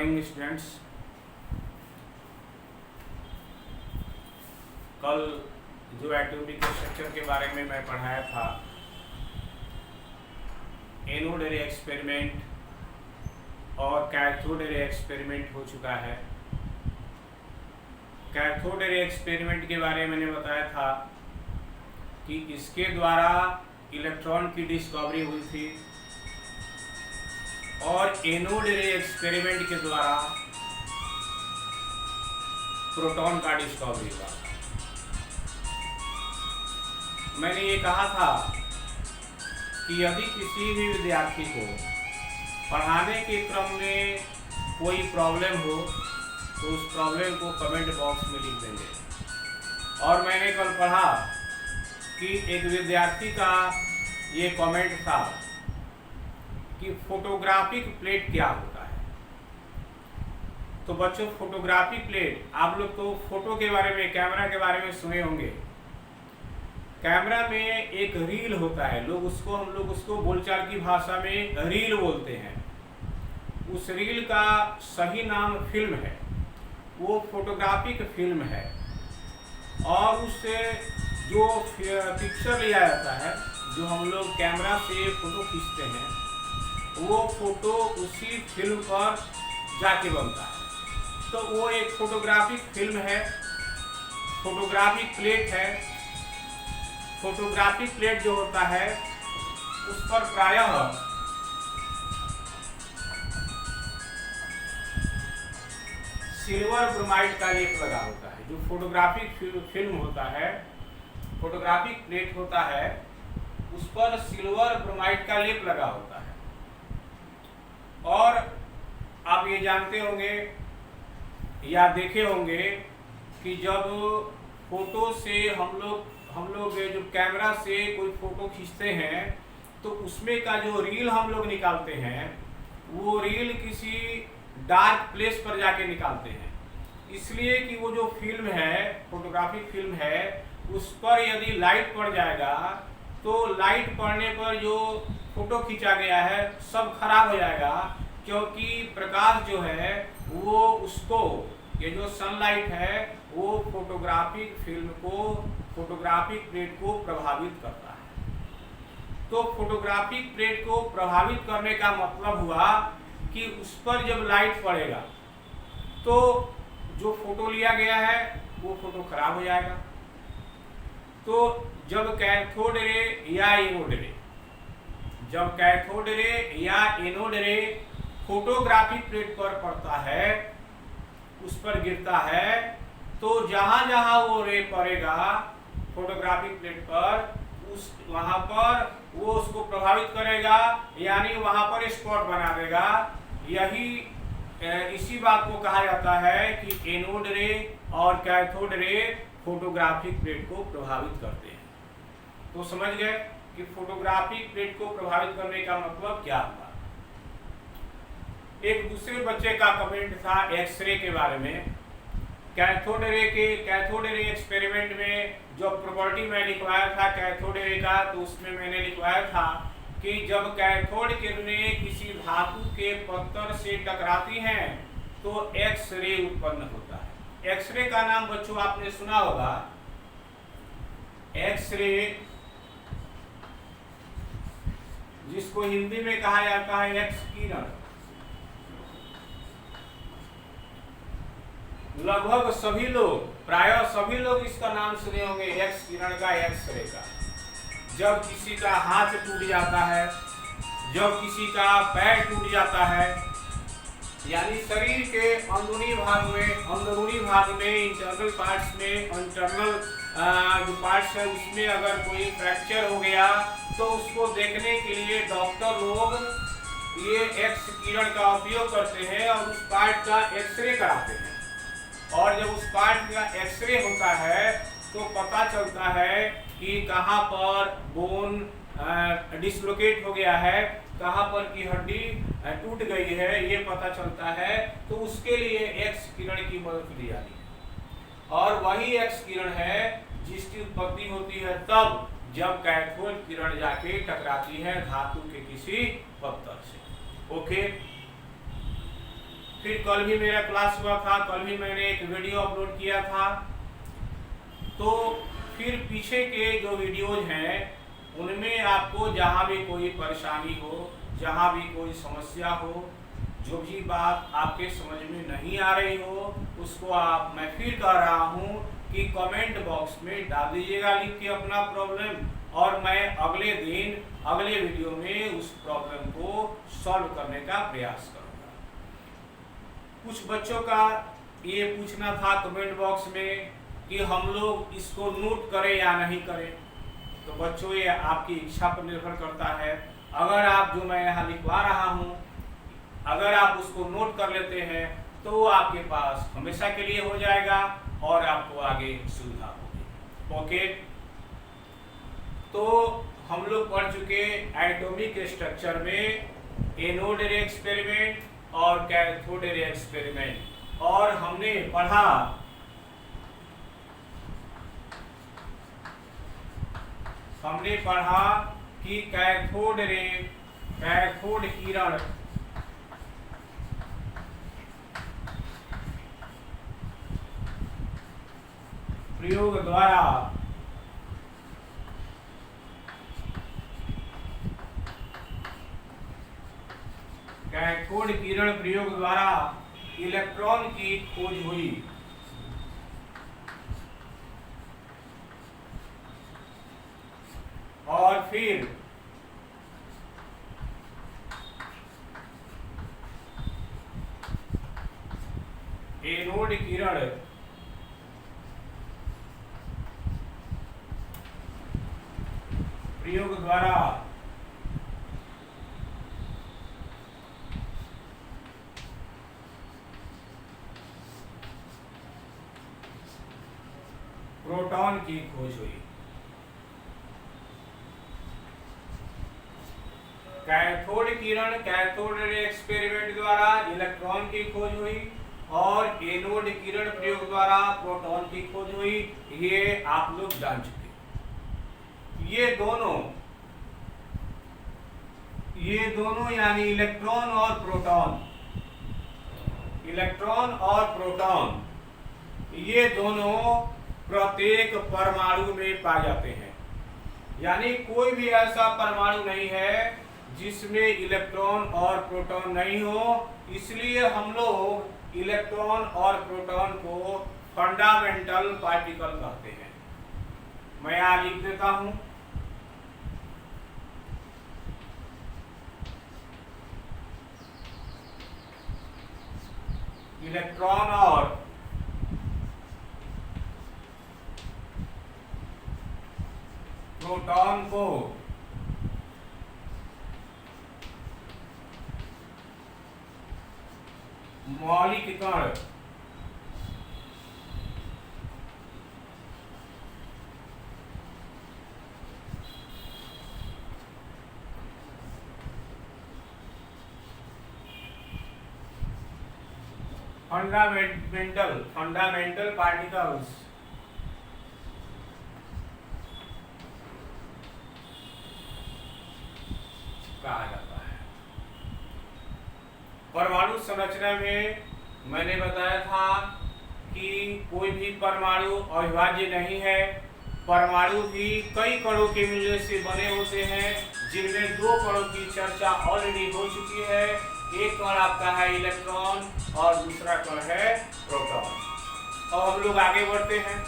Morning students. कल जो activity के स्ट्रक्चर के बारे में मैं पढ़ाया था, एनोड एरे एक्सपेरिमेंट और कैथोड एरे एक्सपेरिमेंट हो चुका है। कैथोड एरे एक्सपेरिमेंट के बारे में मैंने बताया था कि इसके द्वारा इलेक्ट्रॉन की डिस्कवरी हुई थी और एनोड एरे एक्सपेरिमेंट के द्वारा प्रोटॉन का डिस्कवरी हुआ। मैंने ये कहा था कि यदि किसी भी विद्यार्थी को पढ़ाने के क्रम में कोई प्रॉब्लम हो तो उस प्रॉब्लम को कमेंट बॉक्स में लिख देंगे। और मैंने कल पढ़ा कि एक विद्यार्थी का ये कमेंट था कि फोटोग्राफिक प्लेट क्या होता है। तो बच्चों, फोटोग्राफिक प्लेट, आप लोग तो फोटो के बारे में, कैमरा के बारे में सुने होंगे। कैमरा में एक रील होता है, हम लोग उसको बोलचाल की भाषा में रील बोलते हैं। उस रील का सही नाम फिल्म है, वो फोटोग्राफिक फिल्म है। और उससे जो पिक्चर लिया जाता है, जो हम लोग कैमरा से फोटो खींचते हैं, वो फोटो उसी फिल्म पर जाके बनता है। तो वो एक फोटोग्राफिक फिल्म है, फोटोग्राफिक प्लेट है। फोटोग्राफिक प्लेट जो होता है उस पर प्रायः सिल्वर ब्रोमाइड का लेप लगा होता है। जो फोटोग्राफिक फिल्म होता है, फोटोग्राफिक प्लेट होता है, उस पर सिल्वर ब्रोमाइड का लेप लगा होता है। और आप ये जानते होंगे या देखे होंगे कि जब फोटो से हम लोग जो कैमरा से कोई फोटो खींचते हैं तो उसमें का जो रील हम लोग निकालते हैं, वो रील किसी डार्क प्लेस पर जाके निकालते हैं। इसलिए कि वो जो फिल्म है, फोटोग्राफिक फिल्म है, उस पर यदि लाइट पड़ जाएगा तो लाइट पड़ने पर जो फोटो खींचा गया है सब खराब हो जाएगा, क्योंकि प्रकाश जो है वो उसको, ये जो सनलाइट है, वो फोटोग्राफिक फिल्म को, फोटोग्राफिक प्लेट को प्रभावित करता है। तो फोटोग्राफिक प्लेट को प्रभावित करने का मतलब हुआ कि उस पर जब लाइट पड़ेगा तो जो फोटो लिया गया है वो फोटो खराब हो जाएगा। तो जब कैथोड रे या एनोड रे, जब कैथोड रे या एनोड रे फोटोग्राफिक प्लेट पर पड़ता है, उस पर गिरता है, तो जहां जहां वो रे पड़ेगा फोटोग्राफिक प्लेट पर, वहां पर वो उसको प्रभावित करेगा, यानी वहां पर स्पॉट बना देगा। इसी बात को कहा जाता है कि एनोड रे और कैथोड रे फोटोग्राफिक प्लेट को प्रभावित करते हैं। तो समझ गए कि फोटोग्राफिक प्लेट को प्रभावित करने का मतलब क्या हुआ। एक दूसरे बच्चे का कमेंट था एक्सरे के बारे में। कैथोड रे एक्सपेरिमेंट में जो प्रॉपर्टी मैं लिखवाया था कैथोड रे का, तो उसमें मैंने लिखवाया था कि जब कैथोड किरणें किसी धातु के पत्थर से टकराती हैं तो एक्स रे उत्पन्न होता है। एक्स रे का नाम बच्चों आपने सुना होगा। एक्स रे, जिसको हिंदी में कहा जाता है एक्स किरण, लगभग सभी लोग, प्रायः सभी लोग इसका नाम सुने होंगे, एक्स किरण का, एक्स रे का। जब किसी का हाथ टूट जाता है, जब किसी का पैर टूट जाता है, यानी शरीर के अंदरूनी भाग में इंटरनल पार्ट्स में, इंटरनल जो पार्ट्स है उसमें अगर कोई फ्रैक्चर हो गया तो उसको देखने के लिए डॉक्टर लोग ये एक्स किरण का उपयोग करते हैं और उस पार्ट का एक्सरे कराते हैं। और जब उस पार्ट का एक्सरे होता है तो पता चलता है कि कहाँ पर बोन डिसलोकेट हो गया है, कहाँ पर की हड्डी टूट गई है, ये पता चलता है। तो उसके लिए एक्स किरण की मदद ली जाती है। और वही एक्स किरण है जिसकी उत्पत्ति होती है तब जब कैथोड किरण जाके टकराती है धातु के किसी पत्थर से। ओके, फिर कल भी मेरा क्लास हुआ था, कल भी मैंने एक वीडियो अपलोड किया था। तो फिर पीछे के जो वीडियोज हैं उनमें आपको जहाँ भी कोई परेशानी हो, जहाँ भी कोई समस्या हो, जो भी बात आपके समझ में नहीं आ रही हो, उसको आप, मैं फिर कह रहा हूँ कि कमेंट बॉक्स में डाल दीजिएगा लिख के अपना प्रॉब्लम, और मैं अगले दिन अगले वीडियो में उस प्रॉब्लम को सॉल्व करने का प्रयास करूँगा। कुछ बच्चों का ये पूछना था कमेंट बॉक्स में कि हम लोग इसको नोट करें या नहीं करें। तो बच्चों, ये आपकी इच्छा पर निर्भर करता है। अगर आप जो मैं यहाँ लिखवा रहा हूँ, अगर आप उसको नोट कर लेते हैं तो आपके पास हमेशा के लिए हो जाएगा और आपको आगे सुविधा होगी। ओके, तो हम लोग पढ़ चुके एटॉमिक स्ट्रक्चर में एनोड रे एक्सपेरिमेंट और कैथोड रे एक्सपेरिमेंट, और हमने पढ़ा कि कैथोड किरण प्रयोग द्वारा इलेक्ट्रॉन की खोज हुई। और फिर एनोड किरण प्रयोग द्वारा प्रोटॉन की खोज हुई। कैथोड किरण, कैथोड रे एक्सपेरिमेंट द्वारा इलेक्ट्रॉन की खोज हुई, और एनोड किरण प्रयोग द्वारा प्रोटॉन की खोज हुई। ये आप लोग जान चुके। ये दोनों यानी इलेक्ट्रॉन और प्रोटॉन, ये दोनों प्रत्येक परमाणु में पाए जाते हैं। यानी कोई भी ऐसा परमाणु नहीं है जिसमें इलेक्ट्रॉन और प्रोटॉन नहीं हो। इसलिए हम लोग इलेक्ट्रॉन और प्रोटॉन को फंडामेंटल पार्टिकल कहते हैं। मैं यहाँ लिख देता हूं, इलेक्ट्रॉन और प्रोटॉन को मौलिक कण फंडामेंटल पार्टिकल्स कहा जाता है। परमाणु संरचना में मैंने बताया था कि कोई भी परमाणु अविभाज्य नहीं है। परमाणु भी कई कणों के मिलने से बने होते हैं, जिनमें दो कणों की चर्चा ऑलरेडी हो चुकी है। एक कण आपका है इलेक्ट्रॉन और दूसरा कण है प्रोटॉन। अब हम लोग आगे बढ़ते हैं।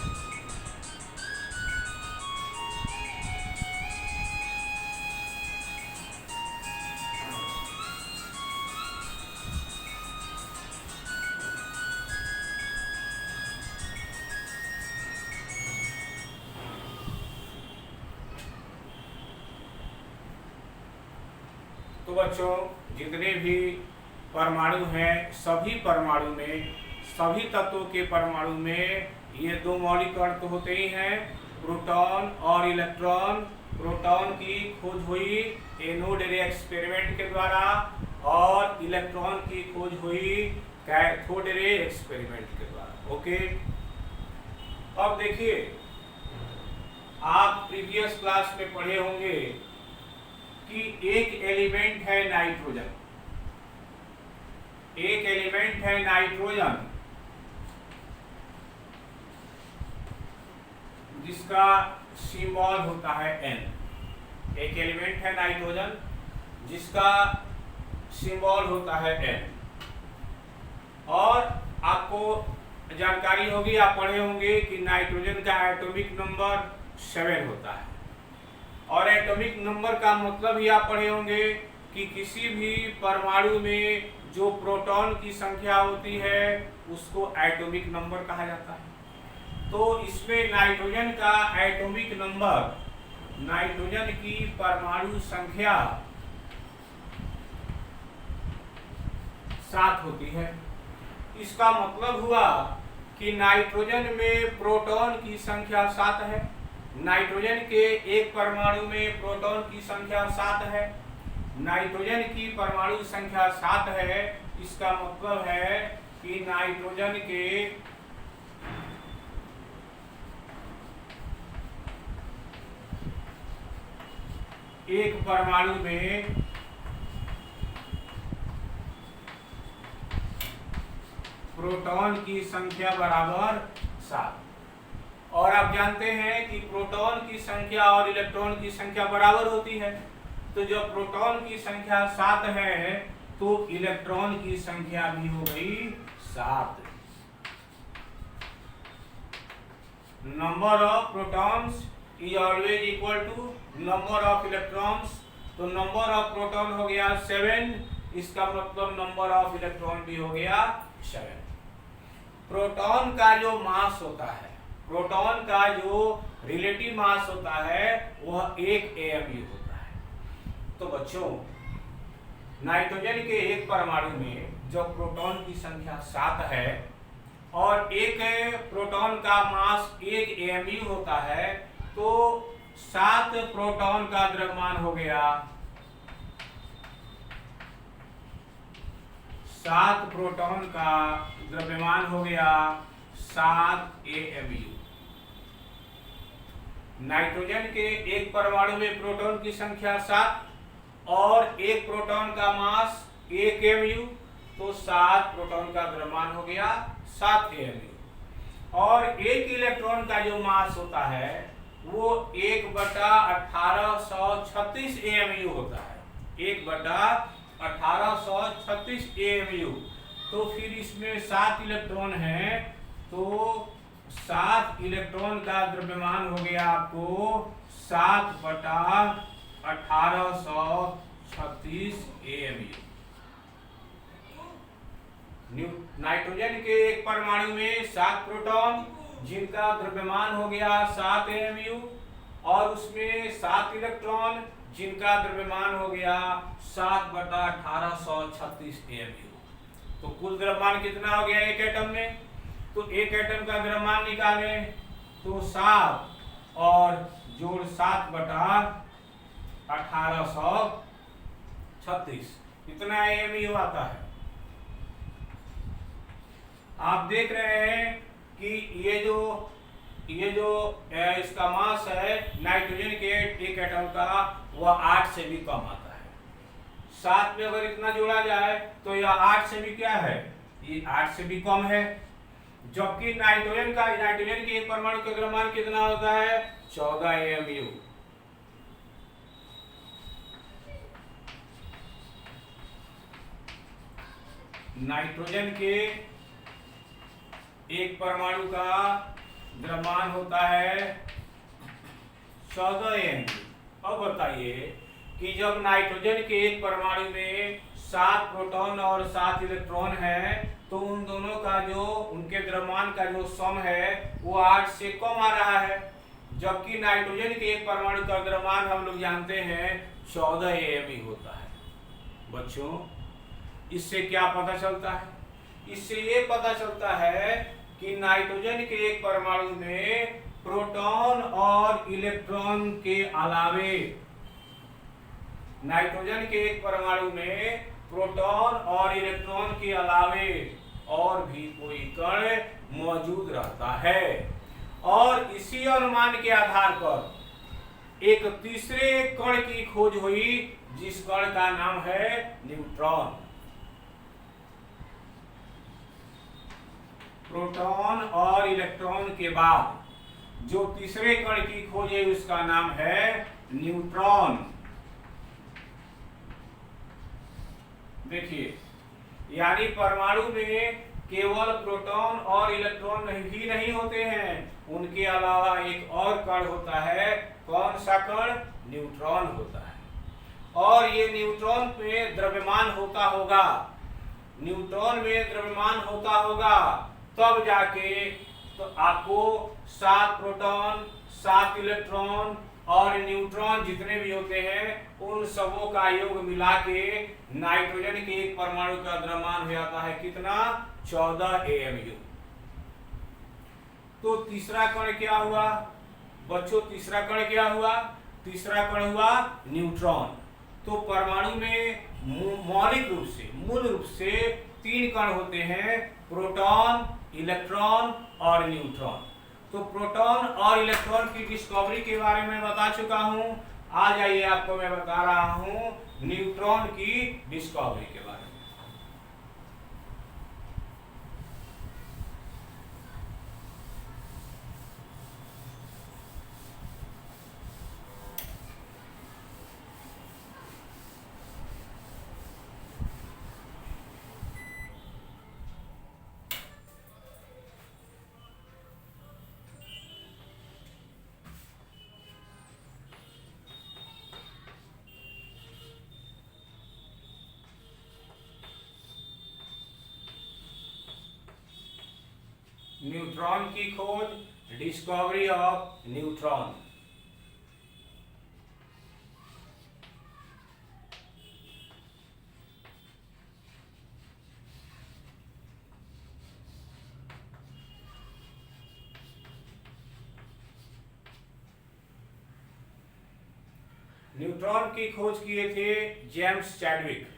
तो बच्चों, जितने भी परमाणु हैं, सभी परमाणु में, सभी तत्वों के परमाणु में ये दो मौलिक कण तो होते ही हैं, प्रोटॉन और इलेक्ट्रॉन। प्रोटॉन की खोज हुई एनोड रे एक्सपेरिमेंट के द्वारा, और इलेक्ट्रॉन की खोज हुई कैथोड रे एक्सपेरिमेंट के द्वारा। ओके, अब देखिए, आप प्रीवियस क्लास में पढ़े होंगे कि एक एलिमेंट है नाइट्रोजन। एक एलिमेंट है नाइट्रोजन, जिसका सिंबल होता है N। एक एलिमेंट है नाइट्रोजन जिसका सिंबल होता है N। और आपको जानकारी होगी, आप पढ़े होंगे कि नाइट्रोजन का एटॉमिक नंबर 7 होता है। और एटॉमिक नंबर का मतलब ही आप पढ़े होंगे कि किसी भी परमाणु में जो प्रोटॉन की संख्या होती है उसको एटॉमिक नंबर कहा जाता है। तो इसमें नाइट्रोजन का एटॉमिक नंबर, नाइट्रोजन की परमाणु संख्या 7 होती है। इसका मतलब हुआ कि नाइट्रोजन में प्रोटॉन की संख्या 7 है। नाइट्रोजन के एक परमाणु में प्रोटॉन की संख्या 7 है। नाइट्रोजन की परमाणु संख्या 7 है। इसका मतलब है कि नाइट्रोजन के एक परमाणु में प्रोटॉन की संख्या बराबर 7। और आप जानते हैं कि प्रोटॉन की संख्या और इलेक्ट्रॉन की संख्या बराबर होती है। तो जब प्रोटॉन की संख्या 7 है तो इलेक्ट्रॉन की संख्या भी हो गई 7। Number of protons is always equal to number of electrons. तो नंबर ऑफ प्रोटॉन हो गया 7, इसका मतलब नंबर ऑफ इलेक्ट्रॉन भी हो गया 7। प्रोटॉन का जो मास होता है, प्रोटॉन का जो रिलेटिव मास होता है वह 1 AMU होता है। तो बच्चों, नाइट्रोजन के एक परमाणु में जब प्रोटॉन की संख्या 7 है और एक प्रोटॉन का मास 1 AMU होता है, तो 7 प्रोटॉन का द्रव्यमान हो गया 7 प्रोटॉन का द्रव्यमान हो गया 7 AMU। नाइट्रोजन के एक परमाणु में प्रोटॉन की संख्या 7 और एक प्रोटॉन का मास 1 AMU, तो 7 प्रोटॉन का द्रव्यमान हो गया 7 AMU। और एक इलेक्ट्रॉन का जो मास होता है वो 1/1836 AMU होता है। 1/1836 AMU। तो फिर इसमें 7 इलेक्ट्रॉन हैं, तो 7 इलेक्ट्रॉन का द्रव्यमान हो गया आपको 7/1836 AMU। नाइट्रोजन के एक परमाणु में 7 प्रोटॉन जिनका द्रव्यमान हो गया 7 AMU, और उसमें 7 इलेक्ट्रॉन जिनका द्रव्यमान हो गया 7/1836 AMU। तो कुल द्रव्यमान कितना हो गया एक एटम में? तो एक एटम का द्रव्यमान निकालें तो 7 और जोड़ 7/1836 कितना AMU आता है? आप देख रहे हैं कि ये जो इसका मास है नाइट्रोजन के एक एटम का, वह 8 से भी कम आता है। 7 में अगर इतना जोड़ा जाए तो यह 8 से भी क्या है? ये 8 से भी कम है। जबकि नाइट्रोजन के एक परमाणु का द्रव्यमान कितना होता है? 14 AMU। नाइट्रोजन के एक परमाणु का द्रव्यमान होता है 14 AMU। अब बताइए कि जब नाइट्रोजन के एक परमाणु में 7 प्रोटॉन और 7 इलेक्ट्रॉन है, तो उन दोनों का जो उनके द्रव्यमान का जो सम है वो 8 से कम आ रहा है। जबकि नाइट्रोजन के एक परमाणु का द्रव्यमान हम लोग जानते हैं 14 AMU होता है। बच्चों, इससे क्या पता चलता है? इससे ये पता चलता है कि नाइट्रोजन के एक परमाणु में प्रोटॉन और इलेक्ट्रॉन के अलावे, नाइट्रोजन के एक परमाणु में प्रोटॉन और इलेक्ट्रॉन के अलावे और भी कोई कण मौजूद रहता है। और इसी अनुमान के आधार पर एक तीसरे कण की खोज हुई, जिस कण का नाम है न्यूट्रॉन। प्रोटॉन और इलेक्ट्रॉन के बाद जो तीसरे कण की खोज है उसका नाम है न्यूट्रॉन। देखिए, यानी परमाणु में केवल प्रोटॉन और इलेक्ट्रॉन ही नहीं होते हैं, उनके अलावा एक और कण होता है। कौन सा कण? न्यूट्रॉन होता है। और ये न्यूट्रॉन में द्रव्यमान होता होगा, न्यूट्रॉन में द्रव्यमान होता होगा, तब जाके तो आपको 7 प्रोटॉन 7 इलेक्ट्रॉन और न्यूट्रॉन जितने भी होते हैं उन सबों का योग मिला के नाइट्रोजन के एक परमाणु का द्रव्यमान हो जाता है कितना? 14 AMU। तो तीसरा कण क्या हुआ बच्चों? तीसरा कण क्या हुआ? तीसरा कण हुआ न्यूट्रॉन। तो परमाणु में मौलिक रूप से, मूल रूप से 3 कण होते हैं, प्रोटॉन, इलेक्ट्रॉन और न्यूट्रॉन। तो प्रोटॉन और इलेक्ट्रॉन की डिस्कवरी के बारे में बता चुका हूं। आ जाइए, आपको मैं बता रहा हूं न्यूट्रॉन की डिस्कवरी के बारे में। न्यूट्रॉन की खोज, डिस्कवरी ऑफ न्यूट्रॉन। न्यूट्रॉन की खोज किए थे जेम्स चैडविक।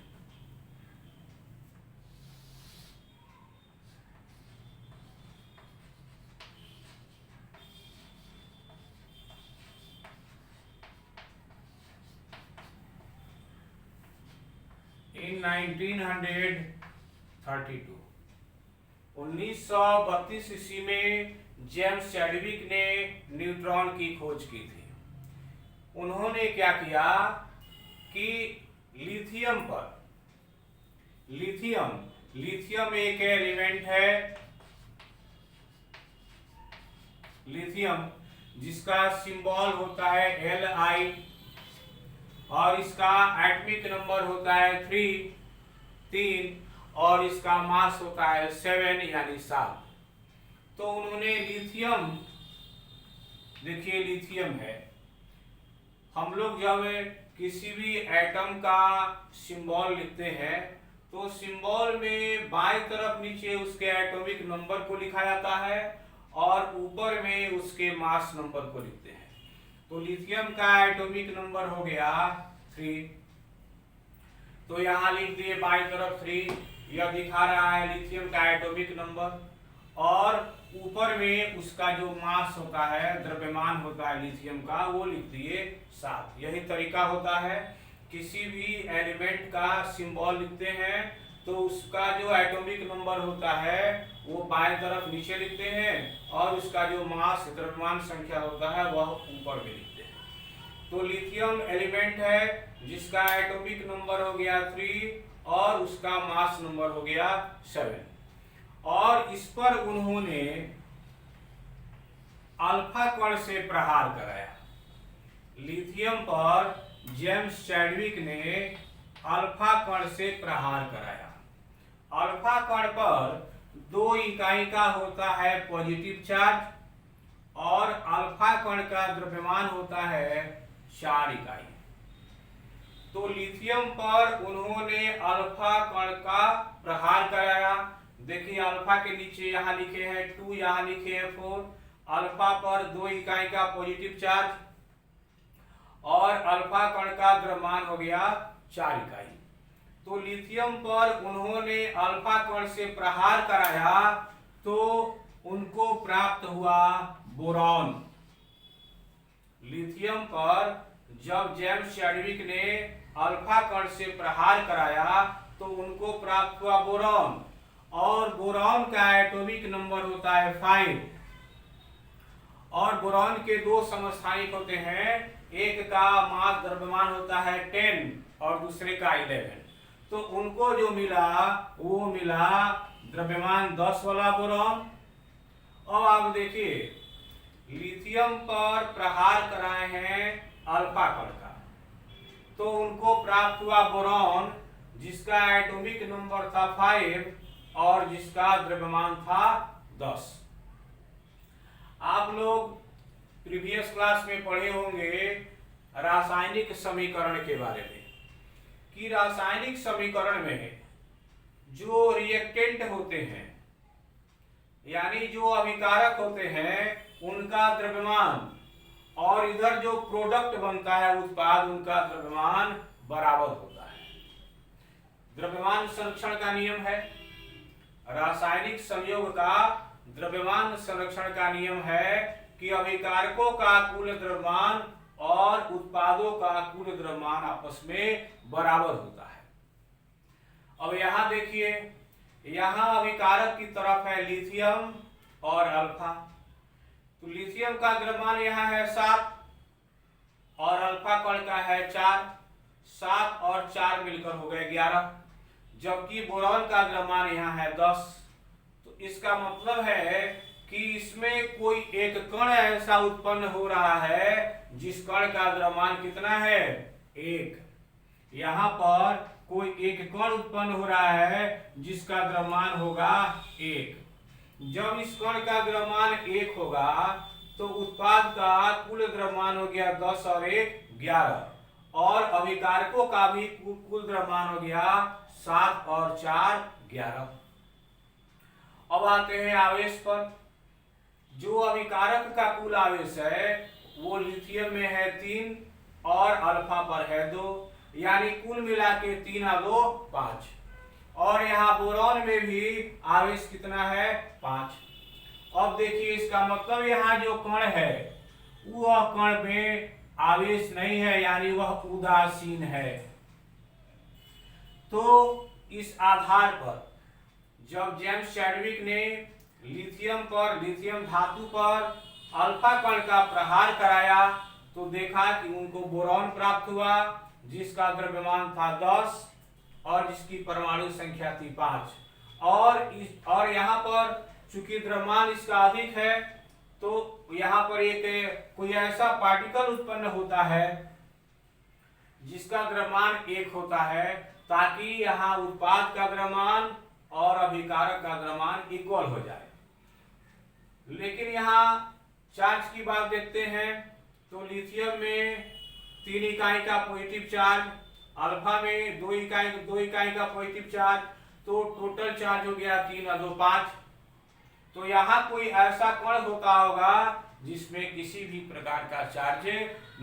in 1932 1932 ईस्वी में जेम्स चैडविक ने न्यूट्रॉन की खोज की थी। उन्होंने क्या किया कि लिथियम पर, लिथियम एक एलिमेंट है, लिथियम जिसका सिंबल होता है Li और इसका एटॉमिक नंबर होता है 3 और इसका मास होता है 7 यानी 7। तो उन्होंने लिथियम, देखिए लिथियम है, हम लोग जब किसी भी एटम का सिंबल लिखते हैं तो सिंबल में बाईं तरफ नीचे उसके एटॉमिक नंबर को लिखा जाता है और ऊपर में उसके मास नंबर को लिखते हैं। तो लिथियम का एटॉमिक नंबर हो गया 3, तो यहां लिख दिए बाईं तरफ 3, यह दिखा रहा है लिथियम का एटॉमिक नंबर, और ऊपर में उसका जो मास होता है, द्रव्यमान होता है लिथियम का, वो लिख दिए 7। यही तरीका होता है, किसी भी एलिमेंट का सिंबल लिखते हैं तो उसका जो एटॉमिक नंबर होता है वो बाएं तरफ नीचे लिखते हैं और उसका जो मास, द्रव्यमान संख्या होता है वह ऊपर में लिखते हैं। तो लिथियम एलिमेंट है जिसका एटॉमिक नंबर हो गया 3 और उसका मास नंबर हो गया 7। और इस पर उन्होंने अल्फा कण से प्रहार कराया। लिथियम पर जेम्स चैडविक ने अल्फा कण से प्रहार कराया। अल्फा कण पर 2 इकाई का होता है पॉजिटिव चार्ज और अल्फा कण का द्रव्यमान होता है 4 इकाई। तो लिथियम पर उन्होंने अल्फा कण का प्रहार कराया। देखिए अल्फा के नीचे यहाँ लिखे हैं 2, यहाँ लिखे हैं 4। अल्फा पर 2 इकाई का पॉजिटिव चार्ज और अल्फा कण का द्रव्यमान हो गया 4 इकाई। तो लिथियम पर उन्होंने अल्फा कण से प्रहार कराया तो उनको प्राप्त हुआ बोरॉन। लिथियम पर जब जेम्स चैडविक ने अल्फा कण से प्रहार कराया तो उनको प्राप्त हुआ बोरॉन, और बोरॉन का एटॉमिक नंबर होता है 5। और बोरॉन के दो समस्थानिक होते हैं, एक का मास द्रव्यमान होता है 10 और दूसरे का 11। तो उनको जो मिला वो मिला द्रव्यमान 10 वाला बोरॉन। अब आप देखिए लिथियम पर प्रहार कराए हैं अल्फा कण का, तो उनको प्राप्त हुआ बोरॉन जिसका एटॉमिक नंबर था 5 और जिसका द्रव्यमान था 10। आप लोग प्रीवियस क्लास में पढ़े होंगे रासायनिक समीकरण के बारे में कि रासायनिक समीकरण में जो रिएक्टेंट होते हैं यानी जो अभिकारक होते हैं उनका द्रव्यमान और इधर जो प्रोडक्ट बनता है उत्पाद उनका द्रव्यमान बराबर होता है। द्रव्यमान संरक्षण का नियम है, रासायनिक संयोग का द्रव्यमान संरक्षण का नियम है कि अभिकारकों का कुल द्रव्यमान और उत्पादों का कुल द्रव्यमान आपस में बराबर होता है। अब यहां देखिए, यहां अभिकारक की तरफ है लिथियम और अल्फा, तो लिथियम का द्रव्यमान यहां है 7 और अल्फा कण का है 4। 7 और 4 मिलकर हो गए 11, जबकि बोरॉन का द्रव्यमान यहाँ है 10। तो इसका मतलब है कि इसमें कोई एक कण ऐसा उत्पन्न हो रहा है जिस कण का द्रव्यमान कितना है 1। यहाँ पर कोई एक कण उत्पन्न हो रहा है जिसका द्रव्यमान होगा 1। जब इस कण का द्रव्यमान 1 होगा तो उत्पाद का कुल द्रव्यमान हो गया 10 और 1 11 और अभिकारकों का भी कुल द्रव्यमान हो गया 7 और 4 11। अब आते हैं आवेश पर। जो अभिकारक का कुल आवेश है वो लिथियम में है 3 और अल्फा पर है 2, यानी कुल मिला के 3 और 2 5। और यहाँ बोरॉन में भी आवेश कितना है 5। अब देखिए इसका मतलब यहाँ जो कण है वह कण में आवेश नहीं है, यानी वह उदासीन है। तो इस आधार पर जब जेम्स चैडविक ने लिथियम धातु पर अल्फा कण का प्रहार कराया तो देखा कि उनको बोरॉन प्राप्त हुआ जिसका द्रव्यमान था 10 और जिसकी परमाणु संख्या थी 5। और यहाँ पर चूंकि द्रव्यमान इसका अधिक है तो यहाँ पर एक कोई ऐसा पार्टिकल उत्पन्न होता है जिसका द्रव्यमान 1 होता है, ताकि यहाँ उत्पाद का द्रव्यमान और अभिकारक का द्रव्यमान इक्वल हो जाए। लेकिन यहाँ चार्ज की बात देखते हैं तो लिथियम में 3 इकाई का पॉजिटिव चार्ज, अल्फा में 2 इकाई का पॉजिटिव चार्ज, तो टोटल चार्ज हो गया 3 और 2 5। तो यहाँ कोई ऐसा कण होता होगा जिसमें किसी भी प्रकार का चार्ज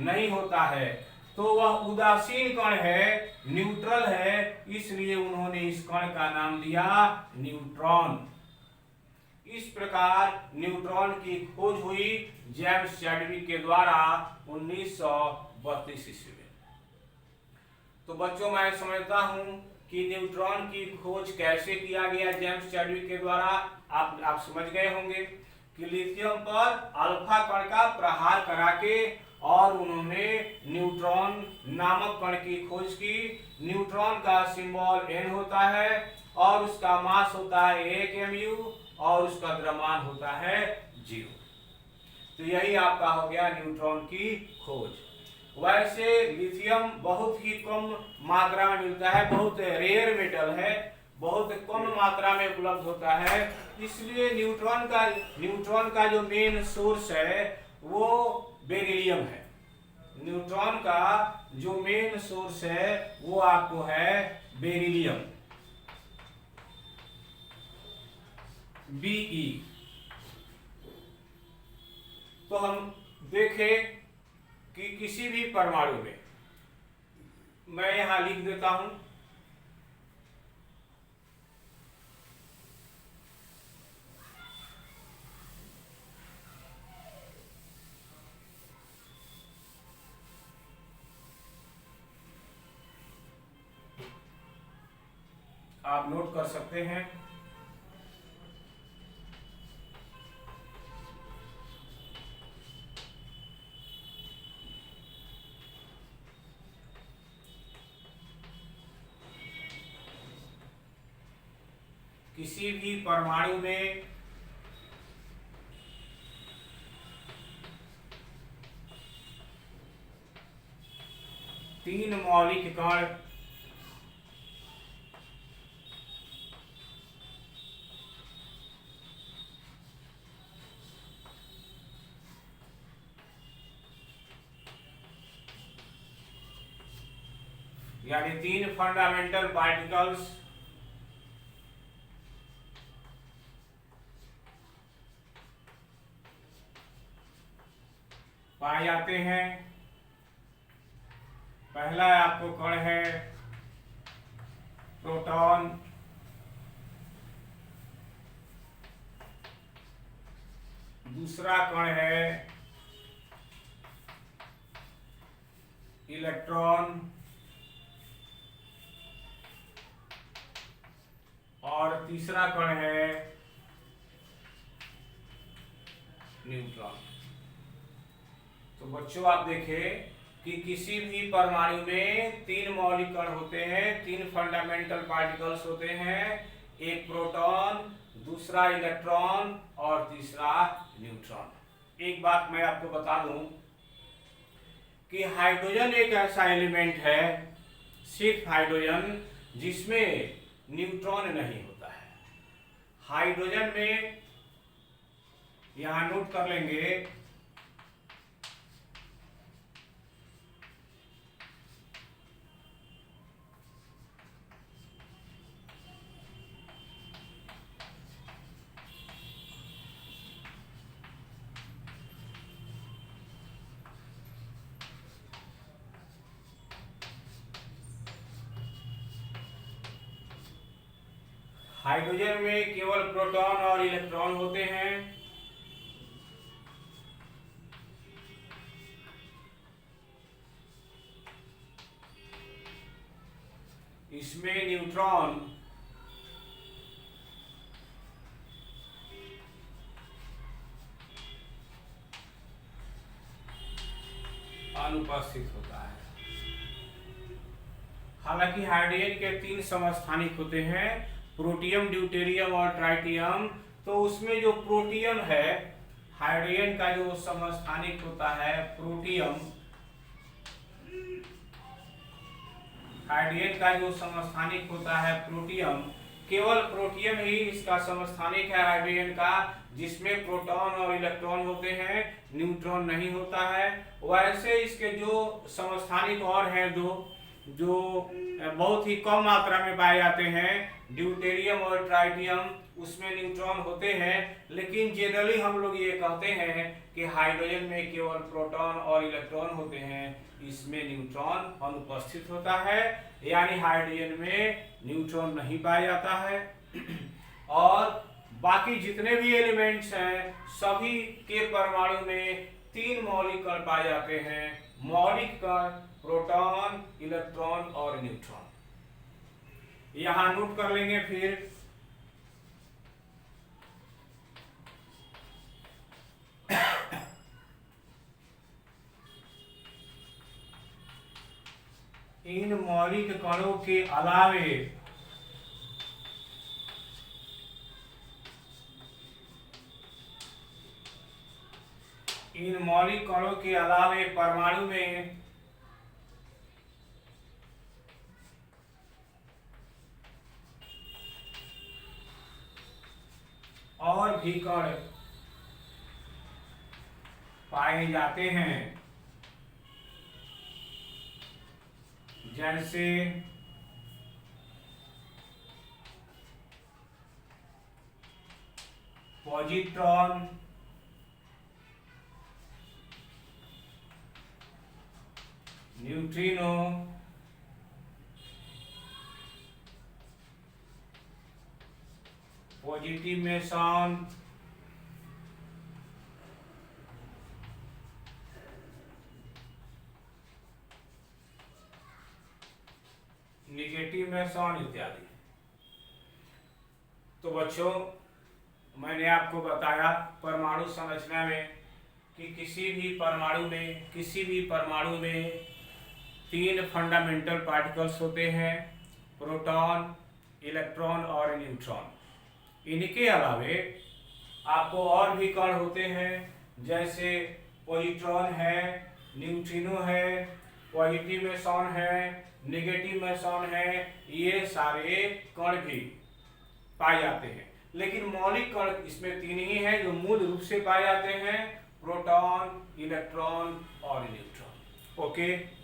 नहीं होता है, तो वह उदासीन कण है, न्यूट्रल है, इसलिए उन्होंने इस कण का नाम दिया न्यूट्रॉन। इस प्रकार न्यूट्रॉन की खोज हुई जेम्स चैडविक के द्वारा 1932 ईस्वी में। तो बच्चों मैं समझता हूं कि न्यूट्रॉन की खोज कैसे किया गया जेम्स चैडविक के द्वारा। आप समझ गए होंगे कि लिथियम पर अल्फा कण का प्रहार करा के और उन्होंने न्यूट्रॉन नामक कण की खोज की। न्यूट्रॉन का सिंबल N होता है और उसका मास होता है 1 mu और उसका द्रव्यमान होता है 0। तो यही आपका हो गया न्यूट्रॉन की खोज। वैसे लिथियम बहुत ही कम मात्रा में मिलता है, बहुत रेयर मेटल है, बहुत कम मात्रा में उपलब्ध होता है, इसलिए न्यूट्रॉन का जो मेन सोर्स है वो बेरिलियम है। न्यूट्रॉन का जो मेन सोर्स है वो आपको है बेरिलियम Be। तो हम देखें कि किसी भी परमाणु में, मैं यहां लिख देता हूं, आप नोट कर सकते हैं। किसी भी परमाणु में तीन मौलिक कण यानी तीन फंडामेंटल पार्टिकल्स पाए जाते हैं। पहला आपको कण है प्रोटॉन, दूसरा कण है इलेक्ट्रॉन और तीसरा कण है न्यूट्रॉन। तो बच्चों आप देखें कि किसी भी परमाणु में तीन मौलिक कण होते हैं, तीन फंडामेंटल पार्टिकल्स होते हैं, एक प्रोटॉन, दूसरा इलेक्ट्रॉन और तीसरा न्यूट्रॉन। एक बात मैं आपको बता दूं कि हाइड्रोजन एक ऐसा एलिमेंट है, सिर्फ हाइड्रोजन, जिसमें न्यूट्रॉन नहीं होता है। हाइड्रोजन में यहां नोट कर लेंगे हाइड्रोजन में केवल प्रोटॉन और इलेक्ट्रॉन होते हैं। इसमें न्यूट्रॉन अनुपस्थित होता है। हालांकि हाइड्रोजन के तीन समस्थानिक होते हैं, प्रोटियम, ड्यूटेरियम और ट्राइटियम। तो उसमें जो प्रोटियम है, हाइड्रोजन का जो समस्थानिक होता है प्रोटियम, हाइड्रोजन का जो समस्थानिक होता है प्रोटियम, केवल प्रोटियम ही इसका समस्थानिक है हाइड्रोजन का, जिसमें प्रोटॉन और इलेक्ट्रॉन होते हैं, न्यूट्रॉन नहीं होता है। वैसे इसके जो समस्थानिक और हैं दो, जो बहुत ही कम मात्रा में पाए जाते हैं, ड्यूटेरियम और ट्राइटियम, उसमें न्यूट्रॉन होते हैं। लेकिन जनरली हम लोग ये कहते हैं कि हाइड्रोजन में केवल प्रोटॉन और इलेक्ट्रॉन होते हैं, इसमें न्यूट्रॉन अनुपस्थित होता है, यानी हाइड्रोजन में न्यूट्रॉन नहीं पाया जाता है। और बाकी जितने भी एलिमेंट्स हैं, सभी के परमाणु में तीन मौलिक कण पाए जाते हैं। मौलिक कण प्रोटॉन, इलेक्ट्रॉन और न्यूट्रॉन। यहां नोट कर लेंगे फिर इन मौलिक कणों के अलावे परमाणु में और भी कण पाए जाते हैं, जैसे positron, neutrino, positive mason, negative mason इत्यादि। तो बच्चों, मैंने आपको बताया परमाणु संरचना में कि किसी भी परमाणु में तीन फंडामेंटल पार्टिकल्स होते हैं, प्रोटॉन, इलेक्ट्रॉन और न्यूट्रॉन। इनके अलावे आपको और भी कण होते हैं, जैसे पॉजिट्रॉन है, न्यूट्रिनो है, पॉजिटिव मेसॉन है, नेगेटिव मेसॉन है, ये सारे कण भी पाए जाते हैं। लेकिन मौलिक कण इसमें तीन ही हैं जो मूल रूप से पाए जाते हैं, प्रोटॉन, इलेक्ट्रॉन और न्यूट्रॉन। ओके,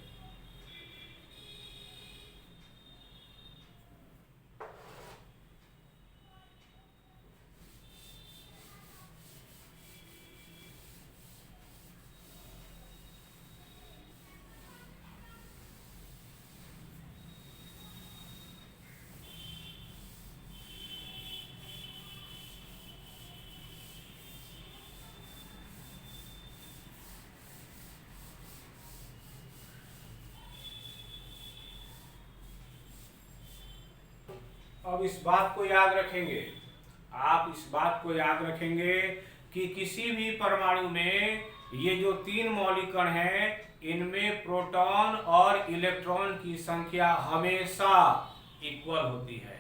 अब इस बात को याद रखेंगे, आप इस बात को याद रखेंगे कि किसी भी परमाणु में ये जो तीन मौलिक कण हैं, इनमें प्रोटॉन और इलेक्ट्रॉन की संख्या हमेशा इक्वल होती है।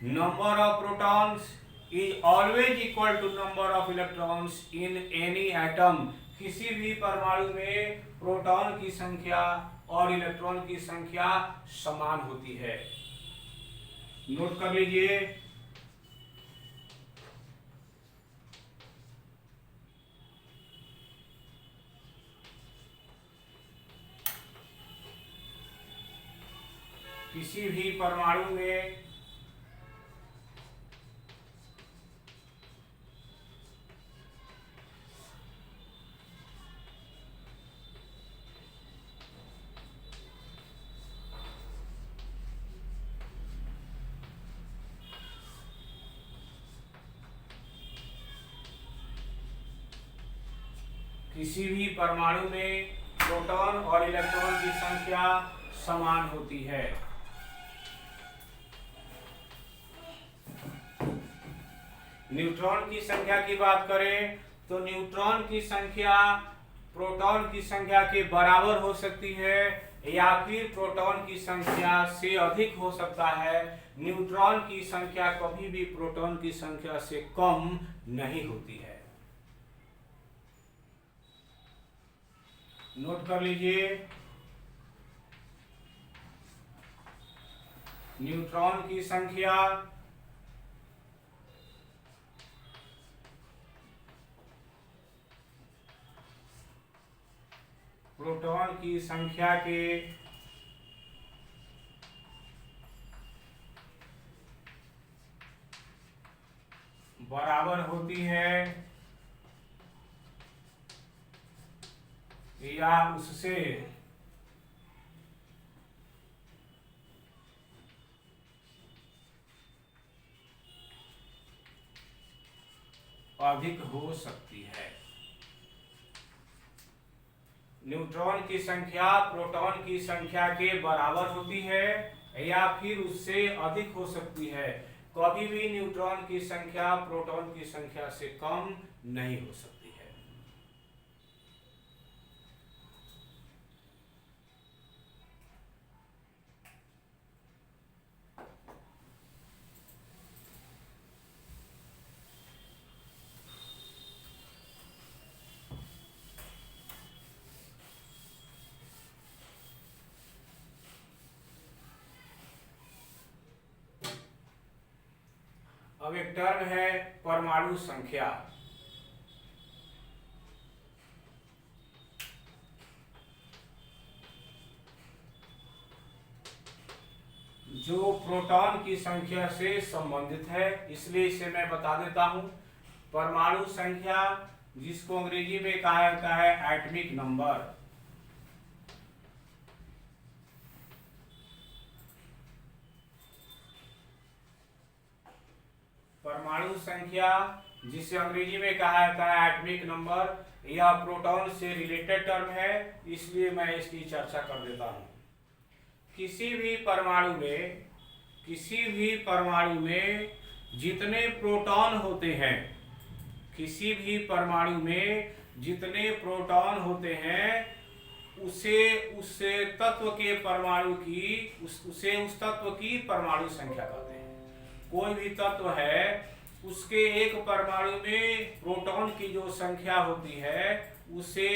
Number of protons is always equal to number of electrons in any atom. किसी भी परमाणु में प्रोटॉन की संख्या और इलेक्ट्रॉन की संख्या समान होती है। नोट कर लीजिए। किसी भी परमाणु में प्रोटॉन और इलेक्ट्रॉन की संख्या समान होती है। न्यूट्रॉन की संख्या की बात करें तो न्यूट्रॉन की संख्या प्रोटॉन की संख्या के बराबर हो सकती है या फिर प्रोटॉन की संख्या से अधिक हो सकता है। न्यूट्रॉन की संख्या कभी भी प्रोटॉन की संख्या से कम नहीं होती है। नोट कर लीजिए। न्यूट्रॉन की संख्या प्रोटॉन की संख्या के बराबर होती है या उससे अधिक हो सकती है। न्यूट्रॉन की संख्या प्रोटॉन की संख्या के बराबर होती है या फिर उससे अधिक हो सकती है। कभी भी न्यूट्रॉन की संख्या प्रोटॉन की संख्या से कम नहीं हो सकती है। अब एक टर्म है परमाणु संख्या। जो प्रोटॉन की संख्या से संबंधित है, इसलिए इसे मैं बता देता हूं। परमाणु संख्या, जिसको अंग्रेजी में कहा जाता है एटॉमिक नंबर। परमाणु संख्या, जिसे अंग्रेजी में कहा जाता है एटॉमिक नंबर, यह प्रोटॉन से रिलेटेड टर्म है, इसलिए मैं इसकी चर्चा कर देता हूं। किसी भी परमाणु में जितने प्रोटॉन होते हैं, किसी भी परमाणु में जितने प्रोटॉन होते हैं, उसे उस तत्व के परमाणु की उस तत्व की परमाणु संख्या कहते हैं। कोई भी तत्व है उसके एक परमाणु में प्रोटॉन की जो संख्या होती है उसे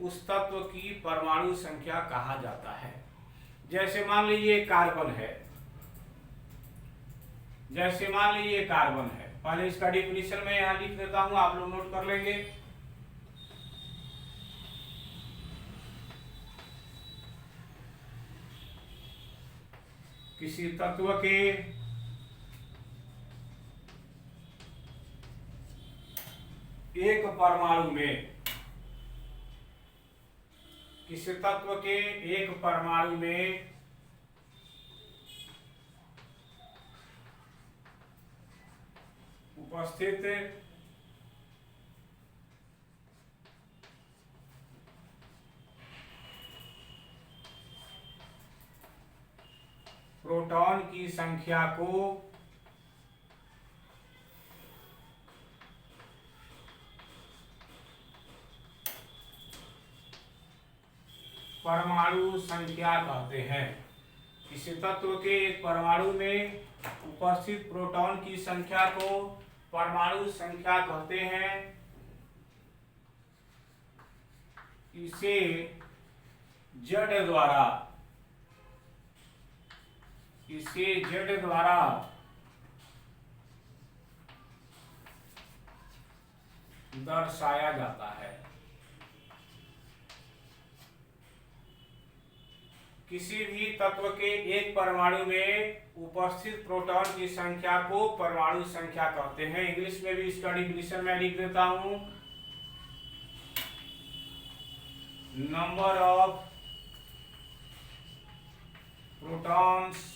उस तत्व की परमाणु संख्या कहा जाता है। जैसे मान लीजिए कार्बन है, पहले इसका डिफिनीशन मैं यहां लिख देता हूं, आप लोग नोट कर लेंगे। किसी तत्व के एक परमाणु में, किसी तत्व के एक परमाणु में उपस्थित प्रोटॉन की संख्या को परमाणु संख्या कहते हैं। किसी तत्व के एक परमाणु में उपस्थित प्रोटॉन की संख्या को परमाणु संख्या कहते हैं। इसे Z द्वारा दर्शाया जाता है। किसी भी तत्व के एक परमाणु में उपस्थित प्रोटॉन की संख्या को परमाणु संख्या कहते हैं। इंग्लिश में भी इसका डिफिनीशन मैं लिख देता हूं, number of protons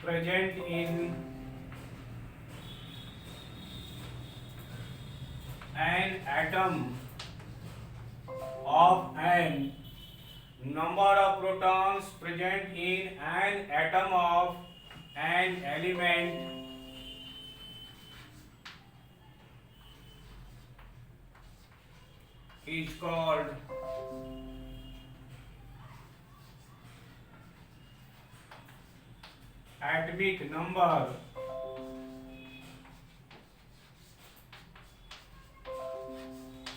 present in an atom of an number of protons present in an atom of an element is called atomic number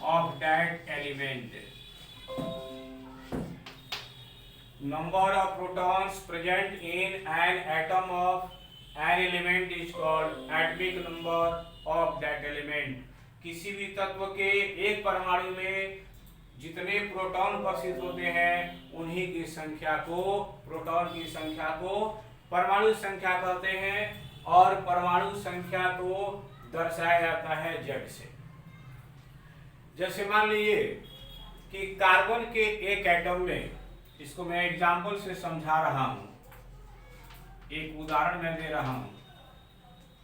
of that element. Number of protons present in an atom of an element is called atomic number of that element. किसी भी तत्व के एक परमाणु में जितने proton उपस्थित होते हैं उन्हीं की संख्या को, प्रोटॉन की संख्या को परमाणु संख्या कहते हैं और परमाणु संख्या को दर्शाया जाता है Z से। जैसे मान लीजिए कि कार्बन के एक एटम में, इसको मैं एग्जाम्पल से समझा रहा हूं, एक उदाहरण मैं दे रहा हूं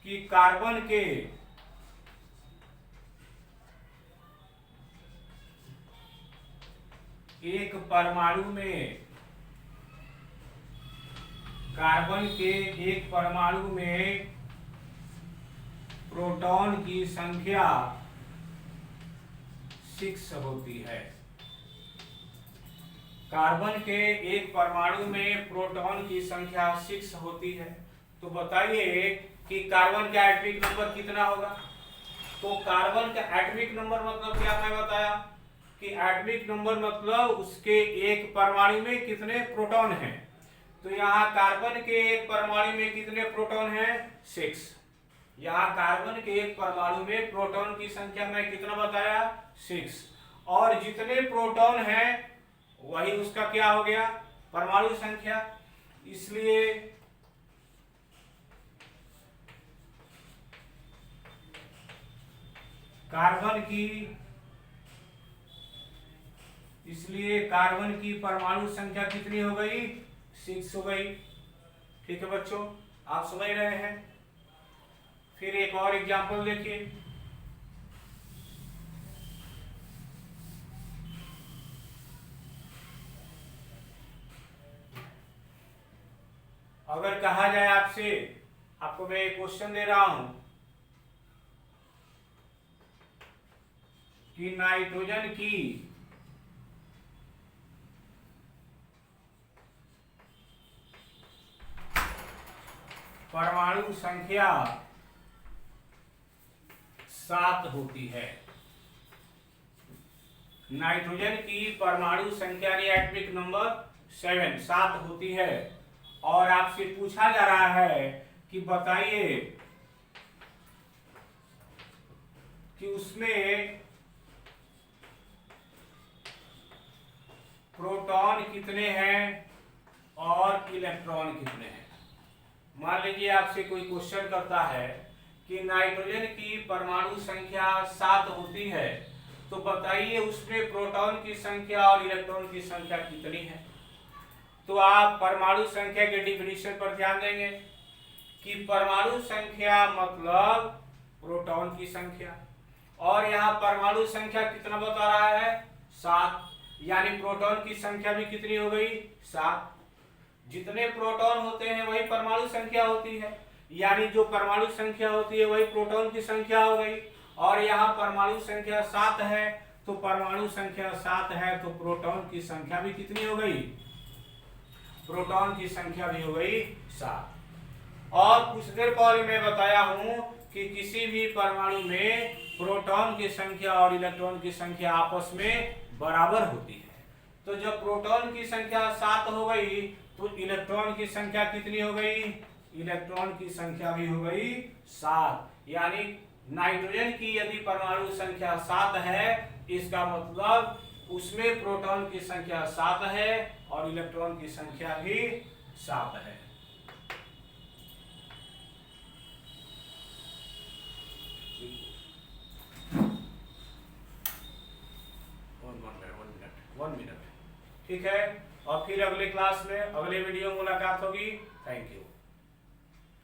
कि कार्बन के एक परमाणु में, कार्बन के एक परमाणु में प्रोटॉन की संख्या 6 होती है। कार्बन के एक परमाणु में प्रोटॉन की संख्या 6 होती है। तो बताइए कि कार्बन का एटॉमिक नंबर कितना होगा। तो कार्बन का एटॉमिक नंबर मतलब क्या, मैं बताया कि एटॉमिक नंबर मतलब उसके एक परमाणु में कितने प्रोटॉन हैं। तो यहाँ कार्बन के एक परमाणु में कितने प्रोटॉन हैं, 6। यहाँ कार्बन के एक परमाणु में प्रोटॉन की संख्या मैं कितना बताया, 6, और जितने प्रोटॉन हैं वही उसका क्या हो गया, परमाणु संख्या। इसलिए कार्बन की परमाणु संख्या कितनी हो गई, 6 हो गई। ठीक है बच्चों, आप समझ रहे हैं। फिर एक और एग्जांपल देखिए। अगर कहा जाए आपसे, आपको मैं एक क्वेश्चन दे रहा हूं कि नाइट्रोजन की परमाणु संख्या 7 होती है। नाइट्रोजन की परमाणु संख्या एटॉमिक नंबर 7 होती है। और आपसे पूछा जा रहा है कि बताइए कि उसमें प्रोटॉन कितने हैं और इलेक्ट्रॉन कितने हैं। मान लीजिए आपसे कोई क्वेश्चन करता है कि नाइट्रोजन की परमाणु संख्या 7 होती है, तो बताइए उसमें प्रोटॉन की संख्या और इलेक्ट्रॉन की संख्या कितनी है। तो आप परमाणु संख्या के डिफिनीशन पर ध्यान देंगे कि परमाणु संख्या मतलब प्रोटॉन की संख्या, और यहाँ परमाणु संख्या कितना बता रहा है 7, यानी प्रोटॉन की संख्या भी कितनी हो गई 7। जितने प्रोटॉन होते हैं वही परमाणु संख्या होती है, यानी जो परमाणु संख्या होती है वही प्रोटॉन की संख्या हो गई। और यहाँ परमाणु संख्या 7 है, तो परमाणु संख्या 7 है तो प्रोटॉन की संख्या भी कितनी हो गई, प्रोटॉन की संख्या भी हो गई 7। और कुछ देर पहले मैं बताया हूं कि किसी भी परमाणु में प्रोटॉन की संख्या और इलेक्ट्रॉन की संख्या आपस में बराबर होती है। तो जब प्रोटॉन की संख्या 7 हो गई तो इलेक्ट्रॉन की संख्या कितनी हो गई, इलेक्ट्रॉन की संख्या भी हो गई 7। यानी नाइट्रोजन की यदि परमाणु संख्या 7 है, इसका मतलब उसमें प्रोटॉन की संख्या 7 है और इलेक्ट्रॉन की संख्या भी 7 है। वन मिनट, ठीक है। और फिर अगले क्लास में अगले वीडियो मुलाकात होगी। Thank you.